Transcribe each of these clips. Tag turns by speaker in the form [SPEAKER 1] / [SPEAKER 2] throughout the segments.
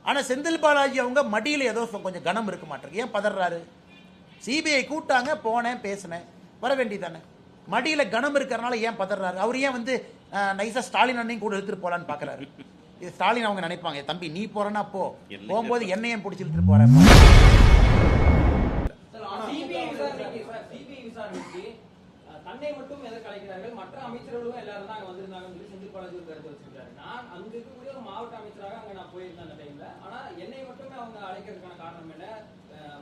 [SPEAKER 1] ஆனால் செந்தில் பாலாஜி அவங்க மடியில் ஏதோ கொஞ்சம் கனம் இருக்க மாட்டேங்குது. ஏன் பதறாரு? சிபிஐ கூட்டாங்க, போனேன், பேசினேன், வர வேண்டியதானே. மடியில் கனம் இருக்கிறனால ஏன் பதறாரு? அவர் ஏன் வந்து நைஸாக ஸ்டாலின் அண்ணையும் கூட எடுத்துட்டு போகலான்னு பார்க்குறாரு? இது ஸ்டாலின் அவங்க நினைப்பாங்க, தம்பி நீ போறனா போகும்போது என்னையும் பிடிச்சி இழுத்துட்டு போற.
[SPEAKER 2] தன்னை மட்டும் எதற்கு அழைக்கிறார்கள், மற்ற அமைச்சர்களும் எல்லாரும் தான் அங்க வந்திருந்தாங்கன்னு சொல்லி செந்தில் பாலாஜி ஒரு கருத்து வச்சிருக்காரு. நான் அங்க இருக்கக்கூடிய ஒரு மாவட்ட அமைச்சராக அங்க நான் போயிருந்தேன் அந்த டைம்ல. ஆனா என்னை மட்டுமே அவங்க அழைக்கிறதுக்கான காரணம் என்ன?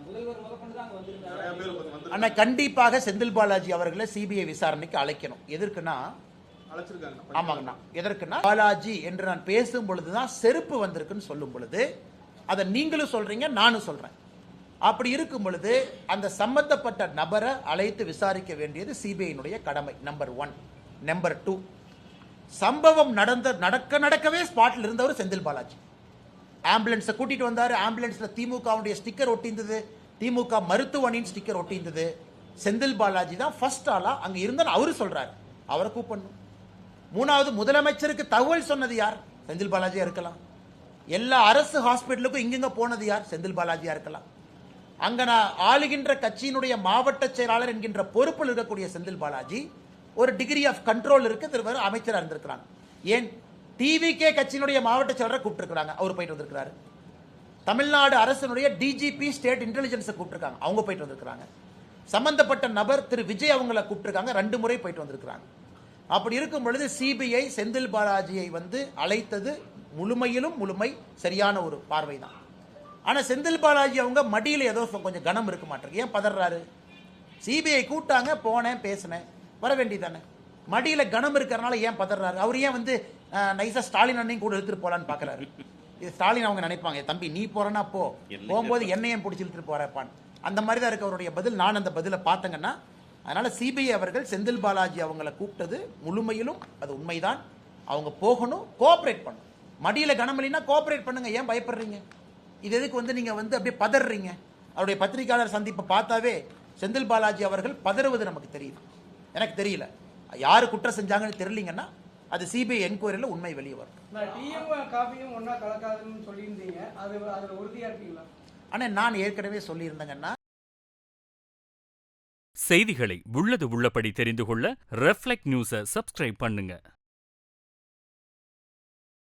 [SPEAKER 2] முதல்வர் முதற்கொண்டு தான் அங்க வந்திருந்தாரு.
[SPEAKER 1] ஆனா கண்டிப்பாக செந்தில் பாலாஜி அவர்களை சிபிஐ விசாரணைக்கு அழைக்கணும். எதற்குன்னா ஆமாங்கண்ணா, எதற்குன்னா பாலாஜி என்று நான் பேசும் பொழுதுதான் செருப்பு வந்திருக்குன்னு சொல்லும் பொழுது அதை நீங்களும் சொல்றீங்க, நானும் சொல்றேன். அப்படி இருக்கும் பொழுது அந்த சம்பந்தப்பட்ட நபரை அழைத்து விசாரிக்க வேண்டியது சிபிஐனுடைய கடமை. நம்பர் 1. நம்பர் 2, சம்பவம் நடக்கவே ஸ்பாட்ல இருந்தவர் செந்தில் பாலாஜி. ஆம்புலன்ஸை கூட்டிட்டு வந்தாரு. ஆம்புலன்ஸ்ல திமுகவுடைய ஸ்டிக்கர் ஒட்டியிருந்தது, திமுக மருத்துவமனையின் ஸ்டிக்கர் ஒட்டியிருந்தது. செந்தில் பாலாஜி தான் ஃபர்ஸ்ட் ஆளா அங்க இருந்தாலும் அவரு சொல்றாரு, அவரை கூப்பிடணும். 3வது, முதலமைச்சருக்கு தகவல் சொன்னது யார்? செந்தில் பாலாஜியா இருக்கலாம். எல்லா அரசு ஹாஸ்பிட்டலுக்கும் இங்க போனது யார்? செந்தில் பாலாஜியா இருக்கலாம். அங்க நான் ஆளுகின்ற கட்சியினுடைய மாவட்ட செயலாளர் என்கின்ற பொறுப்பில் இருக்கக்கூடிய செந்தில் பாலாஜி ஒரு டிகிரி ஆஃப் கண்ட்ரோல் இருக்கு, திருவாரு அமைச்சராக இருந்திருக்கிறாங்க. ஏன் டிவிகே கட்சியினுடைய மாவட்ட செயலரை கூப்பிட்டுருக்காங்க, அவர் போயிட்டு வந்திருக்கிறாரு. தமிழ்நாடு அரசினுடைய டிஜிபி ஸ்டேட் இன்டெலிஜென்ஸை கூப்பிட்டுருக்காங்க, அவங்க போயிட்டு வந்திருக்கிறாங்க. சம்பந்தப்பட்ட நபர் திரு விஜய் அவங்களை கூப்பிட்டுருக்காங்க, 2 முறை போயிட்டு வந்திருக்கிறாங்க. அப்படி இருக்கும் பொழுது சிபிஐ செந்தில் பாலாஜியை வந்து அழைத்தது முழுமையிலும் முழுமை சரியான ஒரு பார்வை தான். ஆனால் செந்தில் பாலாஜி அவங்க மடியில் ஏதோ கொஞ்சம் கனம் இருக்க மாட்டேங்குது. ஏன் பதறாரு? சிபிஐ கூட்டாங்க, போனேன், பேசினேன், வர வேண்டியதானே. மடியில் கனம் இருக்கிறனால ஏன் பதறாரு? அவர் ஏன் வந்து நைஸாக ஸ்டாலின் அண்ணையும் கூட எடுத்துட்டு போகலான்னு பார்க்குறாரு? இது ஸ்டாலின் அவங்க நினைப்பாங்க, தம்பி நீ போறனா போகும்போது என்னையும் பிடிச்சி இழுத்துட்டு போறப்பான். அந்த மாதிரி தான் இருக்கு அவருடைய பதில். நான் அந்த பதிலை பார்த்தேங்கன்னா, அதனால சிபிஐ அவர்கள் செந்தில் பாலாஜி அவங்களை கூப்பிட்டது முழுமையிலும் அது உண்மைதான். அவங்க போகணும், கோஆபரேட் பண்ணணும். மடியில் கனம் இல்லைன்னா கோஆபரேட் பண்ணுங்க, ஏன் பயப்படுறீங்க? இது எதுக்கு வந்து நீங்க வந்து அப்படியே பதறீங்க? அவருடைய பத்திரிகையாளர் சந்திப்பை பார்த்தாவே செந்தில் பாலாஜி அவர்கள் பதறுவது நமக்கு தெரியுது. எனக்கு தெரியல யாரு குற்றம் செஞ்சாங்கன்னு தெரியலீங்கன்னா அது சிபிஐ என்கொயரியில உண்மை வெளியே வரும். ஆனா நான் ஏற்கனவே சொல்லியிருந்தேங்கன்னா,
[SPEAKER 3] செய்திகளை உள்ளது உள்ளபடி தெரிந்து கொள்ள ரெஃப்ளெக்ட் நியூஸை சப்ஸ்கிரைப் பண்ணுங்க.